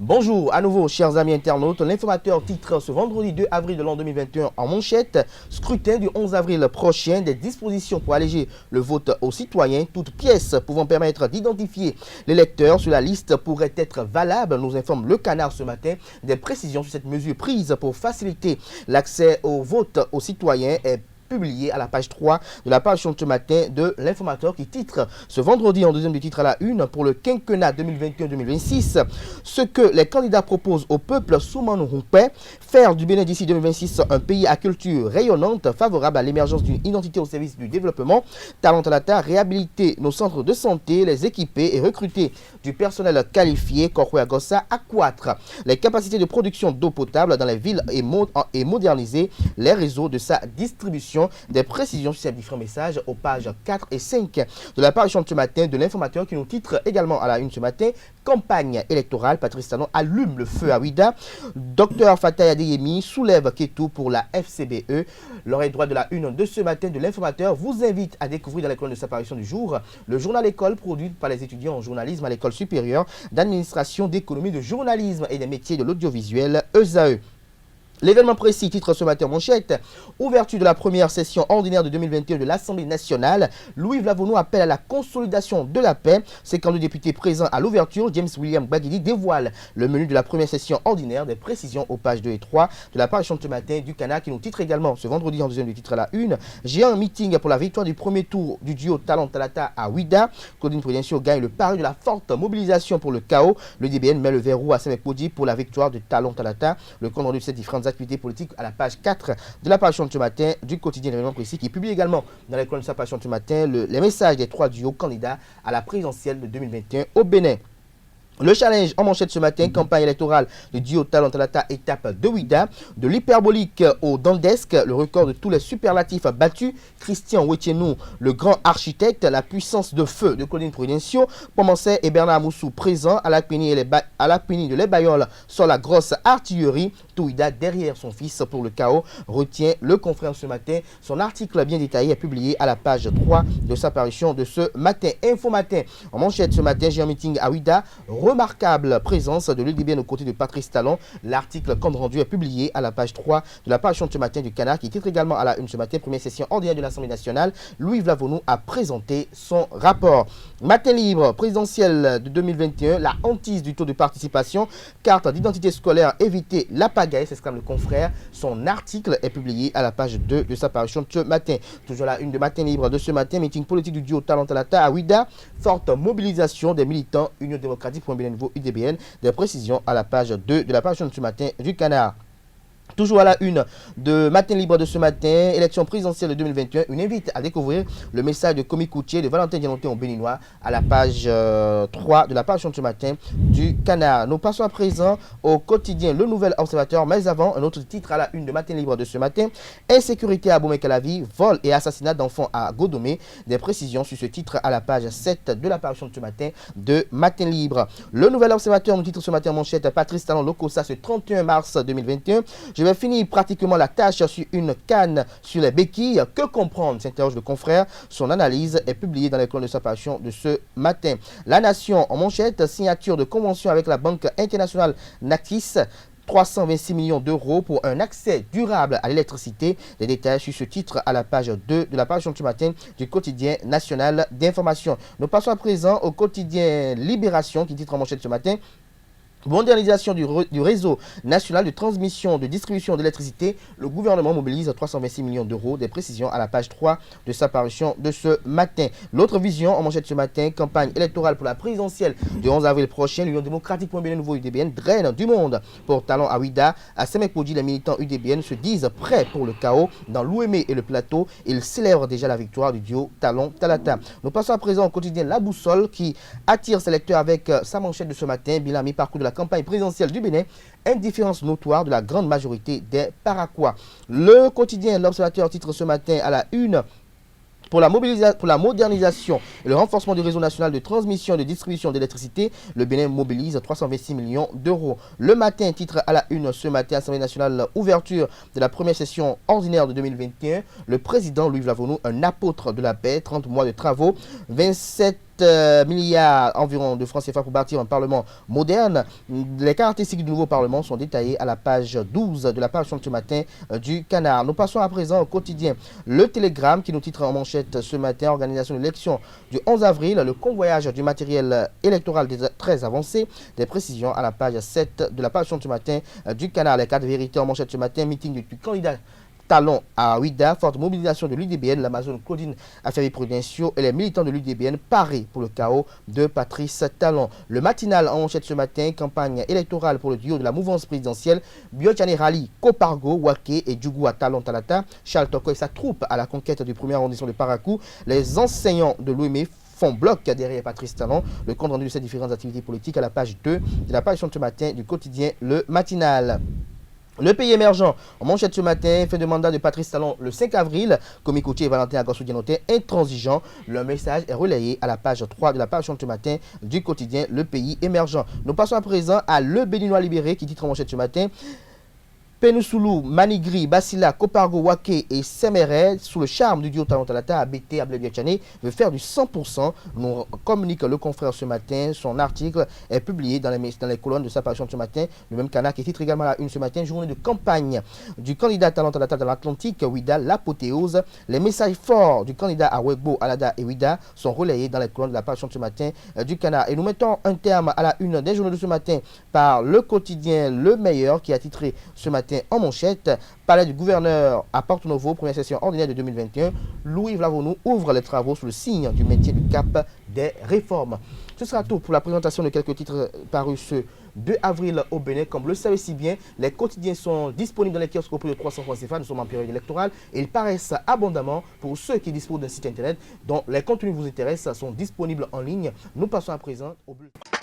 Bonjour à nouveau chers amis internautes, l'informateur titre ce vendredi 2 avril de l'an 2021 en manchette: scrutin du 11 avril prochain, des dispositions pour alléger le vote aux citoyens, toute pièce pouvant permettre d'identifier l'électeur sur la liste pourrait être valable, nous informe Le Canard ce matin. Des précisions sur cette mesure prise pour faciliter l'accès au vote aux citoyens est publié à la page 3 de la page ce matin de l'informateur qui titre ce vendredi en deuxième du titre à la une: pour le quinquennat 2021-2026, ce que les candidats proposent au peuple Soumane Rompé, faire du Bénin d'ici 2026 un pays à culture rayonnante, favorable à l'émergence d'une identité au service du développement, Talent Talata, réhabiliter nos centres de santé, les équiper et recruter du personnel qualifié, Korwe Agossa, accroître les capacités de production d'eau potable dans les villes et moderniser les réseaux de sa distribution. Des précisions sur ces différents messages aux pages 4 et 5 de la page ce matin de l'informateur qui nous titre également à la une ce matin: campagne électorale, Patrice Talon allume le feu à Ouida, Dr Fatah Adeyemi soulève Ketou pour la FCBE. L'oreille droite de la une de ce matin de l'informateur vous invite à découvrir dans les colonnes de sa parution du jour le journal École produit par les étudiants en journalisme à l'école supérieure d'administration, d'économie, de journalisme et des métiers de l'audiovisuel ESAE. L'événement précis titre ce matin manchette: ouverture de la première session ordinaire de 2021 de l'Assemblée nationale. Louis Vlavono appelle à la consolidation de la paix. 52 députés présents à l'ouverture. James William Baguidi dévoile le menu de la première session ordinaire. Des précisions aux pages 2 et 3 de la page ce matin du Canard qui nous titre également ce vendredi en deuxième du titre à la une: géant meeting pour la victoire du premier tour du duo Talent Talata à Ouida. Claudine Prudencio gagne le pari de la forte mobilisation pour le chaos. Le DBN met le verrou à Semek Podi pour la victoire de Talent Talata. Le compte rendu de ces différentes activités politiques à la page 4 de la page ce matin du quotidien L'événement précis qui publie également dans les colonnes de sa page ce matin les messages des trois duos candidats à la présidentielle de 2021 au Bénin. Le challenge en manchette ce matin: campagne électorale de duo Talent Talata, étape de Ouida. De l'hyperbolique au dantesque, le record de tous les superlatifs battus. Christian Wetienou, le grand architecte, la puissance de feu de Claudine Prudencio, Pomancet et Bernard Moussou présents à la Pénie de Les Bayoles sur la grosse artillerie. Touida derrière son fils pour le chaos, retient le confrère ce matin. Son article bien détaillé est publié à la page 3 de sa parution de ce matin. Info Matin en manchette ce matin: j'ai un meeting à Ouida, remarquable présence de l'UDBN aux côtés de Patrice Talon. L'article compte rendu est publié à la page 3 de la page ce matin du Canard qui titre également à la une ce matin: première session ordinaire de l'Assemblée nationale. Louis Vlavono a présenté son rapport. Matin libre présidentiel de 2021, la hantise du taux de participation, carte d'identité scolaire, éviter la pagaille, s'exclame le confrère. Son article est publié à la page 2 de sa parution ce matin. Toujours la une de Matin libre de ce matin: meeting politique du duo Talent Talata à Ouida, forte mobilisation des militants Union démocratique pour un Bénin nouveau UDBN. Des précisions à la page 2 de la page ce matin du Canard. Toujours à la une de Matin libre de ce matin, élection présidentielle de 2021, une invite à découvrir le message de Komi Koutié de Valentin Dianonté en béninois à la page 3 de la page ce matin du Canard. Nous passons à présent au quotidien Le Nouvel Observateur, mais avant, un autre titre à la une de Matin libre de ce matin: insécurité à Bomé-Calavi, vol et assassinat d'enfants à Godomé. Des précisions sur ce titre à la page 7 de la page ce matin de Matin libre. Le Nouvel Observateur nous titre ce matin en manchette: Patrice Talon Locosa ce 31 mars 2021. Je vais finir pratiquement la tâche sur une canne sur les béquilles. Que comprendre, s'interroge le confrère. Son analyse est publiée dans les colonnes de sa parution de ce matin. La Nation en manchette: signature de convention avec la Banque internationale Nakis, 326 millions d'euros pour un accès durable à l'électricité. Les détails sur ce titre à la page 2 de la page ce matin du quotidien national d'information. Nous passons à présent au quotidien Libération qui titre en manchette ce matin: modernisation du réseau national de transmission de distribution d'électricité. Le gouvernement mobilise 326 millions d'euros. Des précisions à la page 3 de sa parution de ce matin. L'autre vision en manchette ce matin: campagne électorale pour la présidentielle du 11 avril prochain. L'Union démocratique pour un Bénin nouveau UDBN draine du monde pour Talent à Ouida. À Semek Podi, les militants UDBN se disent prêts pour le chaos. Dans l'Ouémé et le plateau, ils célèbrent déjà la victoire du duo Talent Talata. Nous passons à présent au quotidien La Boussole qui attire ses lecteurs avec sa manchette de ce matin: bilan mi-parcours de la campagne présidentielle du Bénin, indifférence notoire de la grande majorité des Paraquois. Le quotidien L'Observateur titre ce matin à la une: pour la modernisation et le renforcement du réseau national de transmission et de distribution d'électricité, le Bénin mobilise 326 millions d'euros. Le Matin titre à la une ce matin: Assemblée nationale, ouverture de la première session ordinaire de 2021. Le président Louis Vlavono, un apôtre de la paix, 30 mois de travaux, 27 milliards environ de francs CFA pour bâtir un parlement moderne. Les caractéristiques du nouveau parlement sont détaillées à la page 12 de la parution de ce matin du Canard. Nous passons à présent au quotidien Le Télégramme qui nous titre en manchette ce matin: organisation de l'élection du 11 avril, le convoyage du matériel électoral très avancé. Des précisions à la page 7 de la parution de ce matin du Canard. Les 4 vérités en manchette ce matin: meeting du candidat Talon à Ouida, forte mobilisation de l'UDBN, l'Amazone Claudine Affaires-Prudencio et les militants de l'UDBN parés pour le chaos de Patrice Talon. Le matinal en manchette ce matin: campagne électorale pour le duo de la mouvance présidentielle, Biochane Rally, Kopargo, Wake et Djougou à Talon Talata. Charles Toko et sa troupe à la conquête du premier arrondissement de Parakou. Les enseignants de l'OME font bloc derrière Patrice Talon. Le compte rendu de ces différentes activités politiques à la page 2 de la parution de ce matin du quotidien Le Matinal. Le pays émergent, en manchette ce matin: fin de mandat de Patrice Talon le 5 avril. Komikoutier et Valentin Agassou-Dianoté intransigeants. Le message est relayé à la page 3 de la parution de ce matin du quotidien Le Pays émergent. Nous passons à présent à Le Béninois libéré qui titre en manchette ce matin: Penousoulou, Manigri, Basila, Kopargo, Wake et Semere, sous le charme du duo Talon Talata, ABT Ablebiachane veut faire du 100%. Nous communique le confrère ce matin. Son article est publié dans les colonnes de sa parution de ce matin. Le même Canard qui titre également à la une ce matin: journée de campagne du candidat Talon Talata dans l'Atlantique, Ouida, l'apothéose. Les messages forts du candidat à Wegbo, Alada et Ouida sont relayés dans les colonnes de la parution de ce matin du Canard. Et nous mettons un terme à la une des journaux de ce matin par le quotidien Le Meilleur qui a titré ce matin en manchette: palais du gouverneur à Porto Novo, première session ordinaire de 2021. Louis Vlavonou ouvre les travaux sous le signe du métier du cap des réformes. Ce sera tout pour la présentation de quelques titres parus ce 2 avril au Bénin. Comme vous le savez si bien, les quotidiens sont disponibles dans les kiosques au prix de 300 francs CFA. Nous sommes en période électorale et ils paraissent abondamment pour ceux qui disposent d'un site internet dont les contenus vous intéressent, sont disponibles en ligne. Nous passons à présent au bulletin.